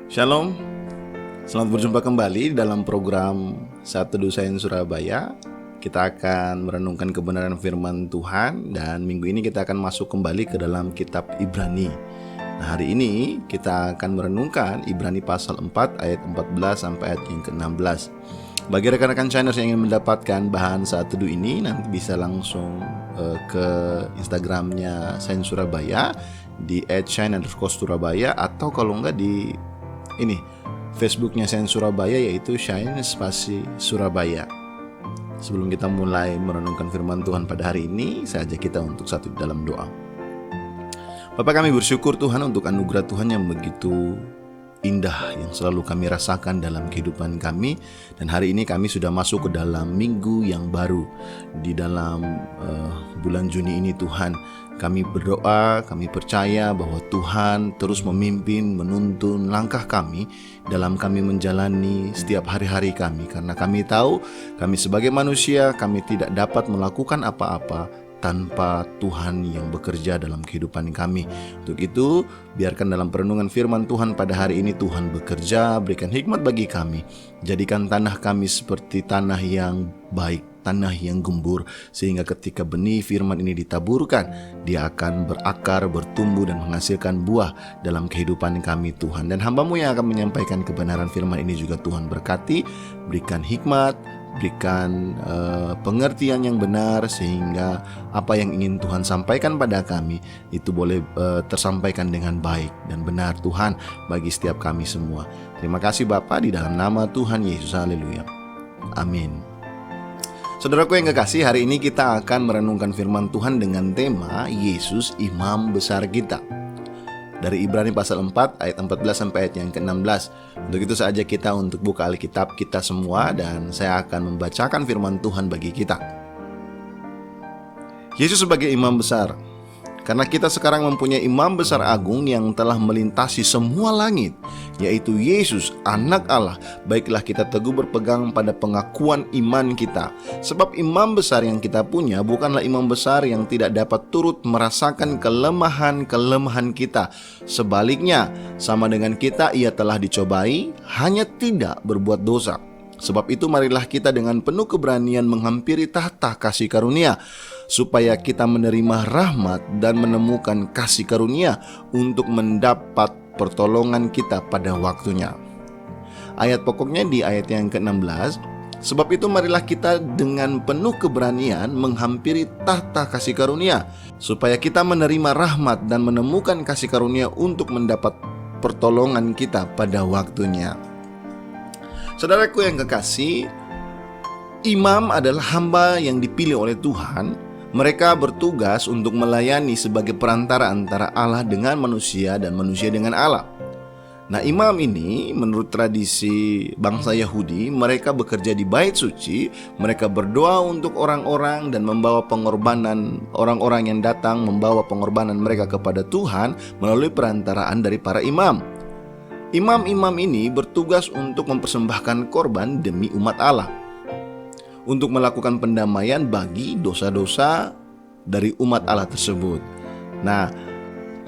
Shalom, selamat berjumpa kembali dalam program Saat Teduh Sains Surabaya. Kita akan merenungkan kebenaran firman Tuhan, dan minggu ini kita akan masuk kembali ke dalam kitab Ibrani. Nah, hari ini kita akan merenungkan Ibrani pasal 4 ayat 14 sampai ayat yang ke-16. Bagi rekan-rekan Shiners yang ingin mendapatkan bahan Saat Teduh ini, nanti bisa langsung ke Instagramnya Sains Surabaya di @shine_surabaya, atau kalau enggak di Facebooknya Sains Surabaya, yaitu Shine Spasi Surabaya. Sebelum kita mulai merenungkan firman Tuhan pada hari ini, saya ajak kita untuk satu dalam doa. Bapa, kami bersyukur Tuhan untuk anugerah Tuhan yang begitu indah yang selalu kami rasakan dalam kehidupan kami. Dan hari ini kami sudah masuk ke dalam minggu yang baru di dalam bulan Juni ini. Tuhan, kami berdoa, kami percaya bahwa Tuhan terus memimpin, menuntun langkah kami dalam kami menjalani setiap hari-hari kami. Karena kami tahu kami sebagai manusia, kami tidak dapat melakukan apa-apa tanpa Tuhan yang bekerja dalam kehidupan kami. Untuk itu, biarkan dalam perenungan firman Tuhan pada hari ini Tuhan bekerja, berikan hikmat bagi kami. Jadikan tanah kami seperti tanah yang baik, tanah yang gembur, sehingga ketika benih firman ini ditaburkan, dia akan berakar, bertumbuh, dan menghasilkan buah dalam kehidupan kami Tuhan. Dan hamba-Mu yang akan menyampaikan kebenaran firman ini juga Tuhan berkati, berikan hikmat, berikan pengertian yang benar, sehingga apa yang ingin Tuhan sampaikan pada kami itu boleh tersampaikan dengan baik dan benar Tuhan bagi setiap kami semua. Terima kasih Bapa, di dalam nama Tuhan Yesus, haleluya, amin. Saudaraku yang kekasih, hari ini kita akan merenungkan firman Tuhan dengan tema Yesus Imam Besar Kita, dari Ibrani pasal 4 ayat 14 sampai ayat yang ke-16. Untuk itu saja kita untuk buka Alkitab kita semua, dan saya akan membacakan firman Tuhan bagi kita. Yesus sebagai imam besar. Karena kita sekarang mempunyai imam besar agung yang telah melintasi semua langit, yaitu Yesus, Anak Allah. Baiklah kita teguh berpegang pada pengakuan iman kita. Sebab imam besar yang kita punya bukanlah imam besar yang tidak dapat turut merasakan kelemahan-kelemahan kita. Sebaliknya, sama dengan kita, ia telah dicobai, hanya tidak berbuat dosa. Sebab itu marilah kita dengan penuh keberanian menghampiri tahta kasih karunia, supaya kita menerima rahmat dan menemukan kasih karunia untuk mendapat pertolongan kita pada waktunya. Ayat pokoknya di ayat yang ke-16. Sebab itu marilah kita dengan penuh keberanian menghampiri tahta kasih karunia, supaya kita menerima rahmat dan menemukan kasih karunia untuk mendapat pertolongan kita pada waktunya. Saudaraku yang kekasih, imam adalah hamba yang dipilih oleh Tuhan. Mereka bertugas untuk melayani sebagai perantara antara Allah dengan manusia dan manusia dengan Allah. Nah, imam ini menurut tradisi bangsa Yahudi, mereka bekerja di bait suci. Mereka berdoa untuk orang-orang dan membawa pengorbanan. Orang-orang yang datang membawa pengorbanan mereka kepada Tuhan melalui perantaraan dari para imam. Imam-imam ini bertugas untuk mempersembahkan korban demi umat Allah, untuk melakukan pendamaian bagi dosa-dosa dari umat Allah tersebut. Nah,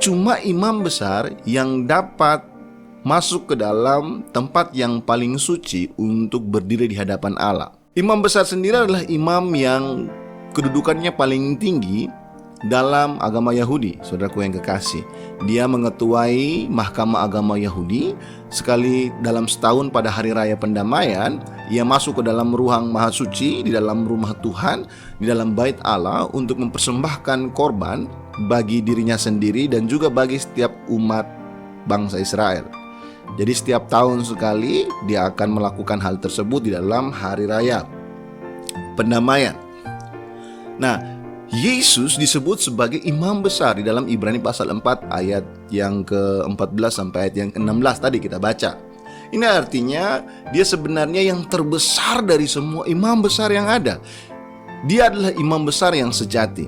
cuma imam besar yang dapat masuk ke dalam tempat yang paling suci untuk berdiri di hadapan Allah. Imam besar sendiri adalah imam yang kedudukannya paling tinggi dalam agama Yahudi. Saudaraku yang kekasih, dia mengetuai mahkamah agama Yahudi. Sekali dalam setahun pada hari raya pendamaian, ia masuk ke dalam ruang maha suci, di dalam rumah Tuhan, di dalam bait Allah, untuk mempersembahkan korban bagi dirinya sendiri dan juga bagi setiap umat bangsa Israel. Jadi setiap tahun sekali dia akan melakukan hal tersebut di dalam hari raya pendamaian. Nah, Yesus disebut sebagai imam besar di dalam Ibrani pasal 4 ayat yang ke-14 sampai ayat yang ke-16 tadi kita baca. Ini artinya dia sebenarnya yang terbesar dari semua imam besar yang ada. Dia adalah imam besar yang sejati.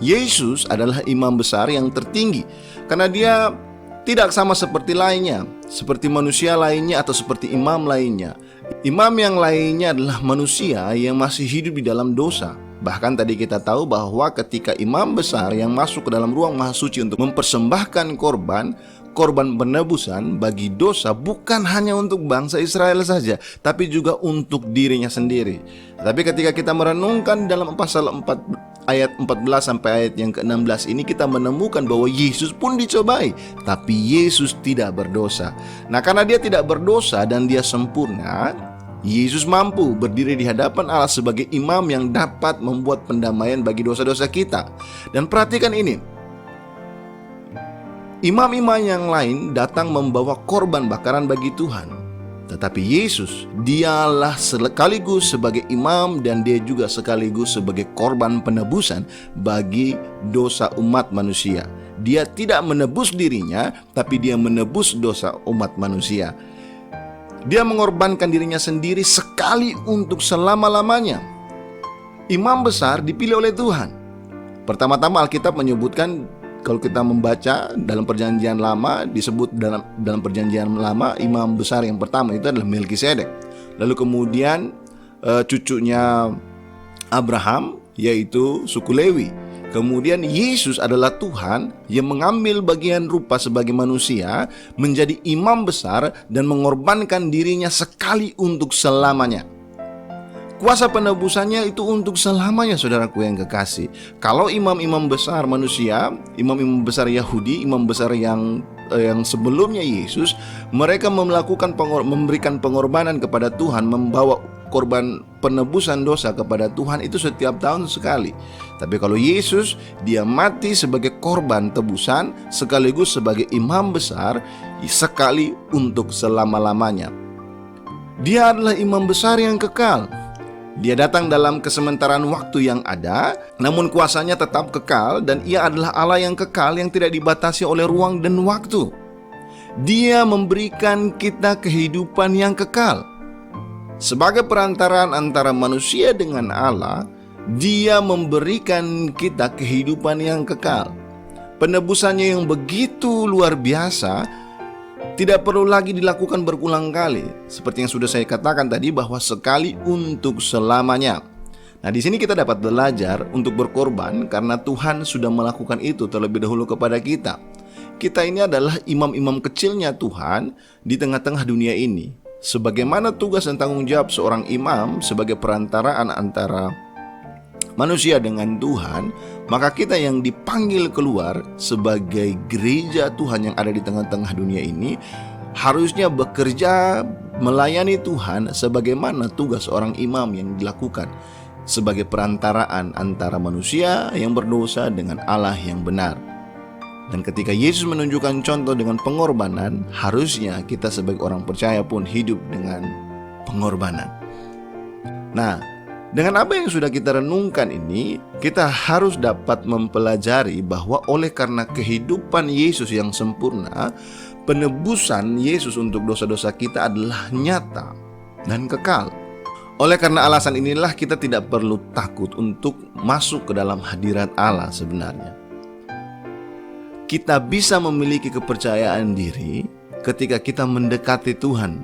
Yesus adalah imam besar yang tertinggi, karena dia tidak sama seperti lainnya, seperti manusia lainnya atau seperti imam lainnya. Imam yang lainnya adalah manusia yang masih hidup di dalam dosa. Bahkan tadi kita tahu bahwa ketika imam besar yang masuk ke dalam ruang maha suci untuk mempersembahkan korban, korban penebusan bagi dosa bukan hanya untuk bangsa Israel saja, tapi juga untuk dirinya sendiri. Tapi ketika kita merenungkan dalam pasal 4 ayat 14 sampai ayat yang ke-16 ini, kita menemukan bahwa Yesus pun dicobai, tapi Yesus tidak berdosa. Nah, karena dia tidak berdosa dan dia sempurna, Yesus mampu berdiri di hadapan Allah sebagai imam yang dapat membuat pendamaian bagi dosa-dosa kita. Dan perhatikan ini, imam-imam yang lain datang membawa korban bakaran bagi Tuhan, tetapi Yesus, dialah sekaligus sebagai imam dan dia juga sekaligus sebagai korban penebusan bagi dosa umat manusia. Dia tidak menebus dirinya, tapi dia menebus dosa umat manusia. Dia mengorbankan dirinya sendiri sekali untuk selama-lamanya. Imam besar dipilih oleh Tuhan. Pertama-tama Alkitab menyebutkan, kalau kita membaca dalam perjanjian lama, disebut dalam perjanjian lama, imam besar yang pertama itu adalah Melkisedek. Lalu kemudian cucunya Abraham, yaitu suku Lewi. Kemudian Yesus adalah Tuhan yang mengambil bagian rupa sebagai manusia, menjadi imam besar dan mengorbankan dirinya sekali untuk selamanya. Kuasa penebusannya itu untuk selamanya, saudaraku yang kekasih. Kalau imam-imam besar manusia, imam-imam besar Yahudi, imam besar yang sebelumnya Yesus, mereka memberikan pengorbanan kepada Tuhan, membawa korban penebusan dosa kepada Tuhan itu setiap tahun sekali. Tapi kalau Yesus, dia mati sebagai korban tebusan sekaligus sebagai imam besar sekali untuk selama-lamanya. Dia adalah imam besar yang kekal. Dia datang dalam kesementaraan waktu yang ada, namun kuasanya tetap kekal, dan ia adalah Allah yang kekal yang tidak dibatasi oleh ruang dan waktu. Dia memberikan kita kehidupan yang kekal. Sebagai perantaraan antara manusia dengan Allah, dia memberikan kita kehidupan yang kekal. Penebusannya yang begitu luar biasa, tidak perlu lagi dilakukan berulang kali. Seperti yang sudah saya katakan tadi, bahwa sekali untuk selamanya. Nah, di sini kita dapat belajar untuk berkorban karena Tuhan sudah melakukan itu terlebih dahulu kepada kita. Kita ini adalah imam-imam kecilnya Tuhan di tengah-tengah dunia ini. Sebagaimana tugas dan tanggung jawab seorang imam sebagai perantaraan antara manusia dengan Tuhan, maka kita yang dipanggil keluar sebagai gereja Tuhan yang ada di tengah-tengah dunia ini harusnya bekerja melayani Tuhan sebagaimana tugas seorang imam yang dilakukan sebagai perantaraan antara manusia yang berdosa dengan Allah yang benar. Dan ketika Yesus menunjukkan contoh dengan pengorbanan, harusnya kita sebagai orang percaya pun hidup dengan pengorbanan. Nah, dengan apa yang sudah kita renungkan ini, kita harus dapat mempelajari bahwa oleh karena kehidupan Yesus yang sempurna, penebusan Yesus untuk dosa-dosa kita adalah nyata dan kekal. Oleh karena alasan inilah kita tidak perlu takut untuk masuk ke dalam hadirat Allah sebenarnya. Kita bisa memiliki kepercayaan diri ketika kita mendekati Tuhan.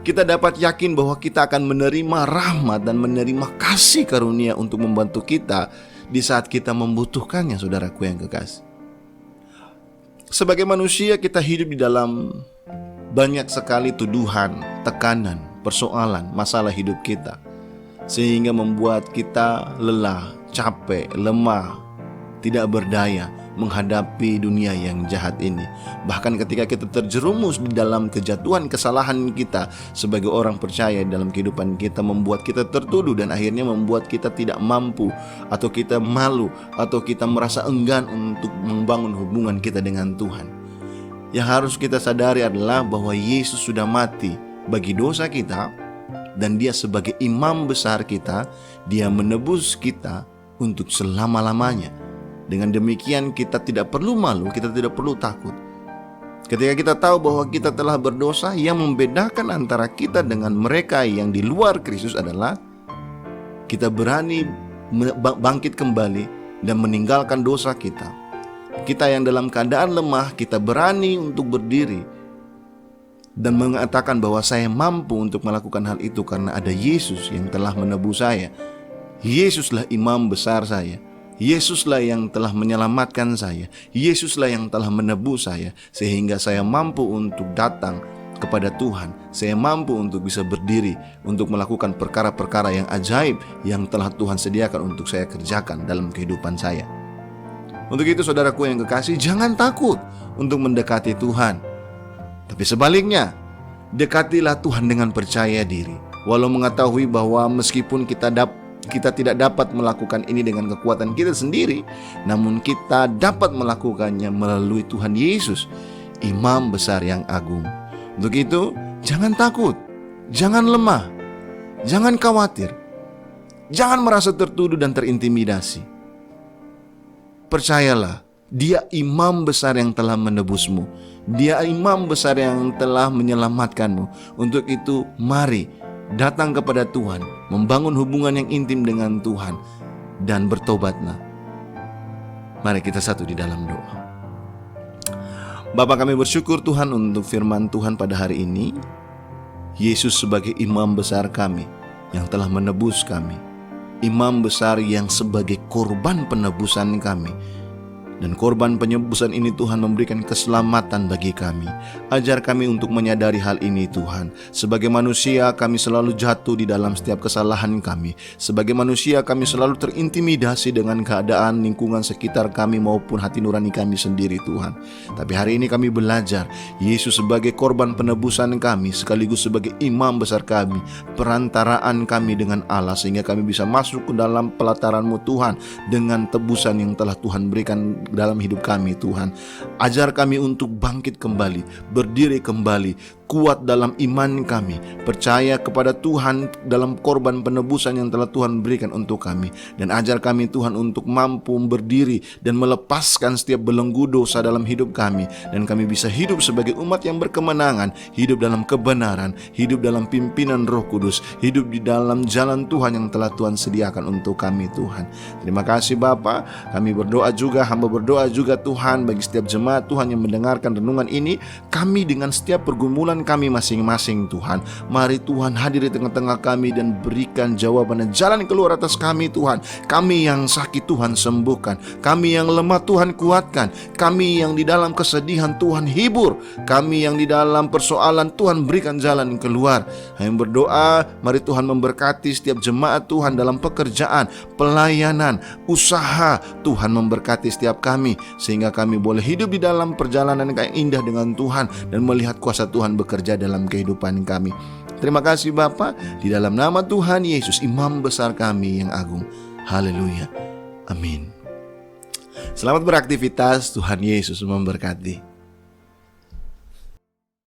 Kita dapat yakin bahwa kita akan menerima rahmat dan menerima kasih karunia untuk membantu kita di saat kita membutuhkannya, saudaraku yang kekasih. Sebagai manusia, kita hidup di dalam banyak sekali tuduhan, tekanan, persoalan, masalah hidup kita, sehingga membuat kita lelah, capek, lemah, tidak berdaya menghadapi dunia yang jahat ini. Bahkan ketika kita terjerumus di dalam kejatuhan kesalahan kita sebagai orang percaya dalam kehidupan kita, membuat kita tertuduh dan akhirnya membuat kita tidak mampu, atau kita malu, atau kita merasa enggan untuk membangun hubungan kita dengan Tuhan. Yang harus kita sadari adalah bahwa Yesus sudah mati bagi dosa kita, dan dia sebagai imam besar kita, dia menebus kita untuk selama-lamanya. Dengan demikian kita tidak perlu malu, kita tidak perlu takut. Ketika kita tahu bahwa kita telah berdosa, yang membedakan antara kita dengan mereka yang di luar Kristus adalah kita berani bangkit kembali dan meninggalkan dosa kita. Kita yang dalam keadaan lemah, kita berani untuk berdiri dan mengatakan bahwa saya mampu untuk melakukan hal itu karena ada Yesus yang telah menebus saya. Yesuslah imam besar saya. Yesuslah yang telah menyelamatkan saya, Yesuslah yang telah menebus saya, sehingga saya mampu untuk datang kepada Tuhan. Saya mampu untuk bisa berdiri, untuk melakukan perkara-perkara yang ajaib yang telah Tuhan sediakan untuk saya kerjakan dalam kehidupan saya. Untuk itu saudaraku yang kekasih, jangan takut untuk mendekati Tuhan. Tapi sebaliknya, dekatilah Tuhan dengan percaya diri. Walau mengetahui bahwa meskipun kita tidak dapat melakukan ini dengan kekuatan kita sendiri, namun kita dapat melakukannya melalui Tuhan Yesus, Imam besar yang agung. Untuk itu, jangan takut, jangan lemah, jangan khawatir, jangan merasa tertuduh dan terintimidasi. Percayalah, Dia imam besar yang telah menebusmu. Dia imam besar yang telah menyelamatkanmu. Untuk itu, mari datang kepada Tuhan, membangun hubungan yang intim dengan Tuhan, dan bertobatlah. Mari kita satu di dalam doa. Bapa, kami bersyukur Tuhan untuk firman Tuhan pada hari ini. Yesus sebagai imam besar kami yang telah menebus kami, imam besar yang sebagai korban penebusan kami. Dan korban penebusan ini Tuhan memberikan keselamatan bagi kami. Ajar kami untuk menyadari hal ini Tuhan. Sebagai manusia kami selalu jatuh di dalam setiap kesalahan kami. Sebagai manusia kami selalu terintimidasi dengan keadaan lingkungan sekitar kami maupun hati nurani kami sendiri Tuhan. Tapi hari ini kami belajar Yesus sebagai korban penebusan kami, sekaligus sebagai imam besar kami, perantaraan kami dengan Allah, sehingga kami bisa masuk ke dalam pelataran-Mu Tuhan dengan tebusan yang telah Tuhan berikan dalam hidup kami Tuhan. Ajar kami untuk bangkit kembali, berdiri kembali, kuat dalam iman kami, percaya kepada Tuhan dalam korban penebusan yang telah Tuhan berikan untuk kami. Dan ajar kami Tuhan untuk mampu berdiri dan melepaskan setiap belenggu dosa dalam hidup kami, dan kami bisa hidup sebagai umat yang berkemenangan, hidup dalam kebenaran, hidup dalam pimpinan Roh Kudus, hidup di dalam jalan Tuhan yang telah Tuhan sediakan untuk kami Tuhan. Terima kasih Bapa. Kami berdoa juga, hamba berdoa juga Tuhan bagi setiap jemaat Tuhan yang mendengarkan renungan ini. Kami dengan setiap pergumulan kami masing-masing Tuhan, mari Tuhan hadir di tengah-tengah kami dan berikan jawaban dan jalan keluar atas kami Tuhan. Kami yang sakit Tuhan sembuhkan, kami yang lemah Tuhan kuatkan, kami yang di dalam kesedihan Tuhan hibur, kami yang di dalam persoalan Tuhan berikan jalan keluar. Kami berdoa, mari Tuhan memberkati setiap jemaat Tuhan dalam pekerjaan, pelayanan, usaha. Tuhan memberkati setiap kami, sehingga kami boleh hidup di dalam perjalanan yang indah dengan Tuhan dan melihat kuasa Tuhan bekerja dalam kehidupan kami. Terima kasih Bapa, di dalam nama Tuhan Yesus, imam besar kami yang agung. Haleluya. Amin. Selamat beraktivitas, Tuhan Yesus memberkati.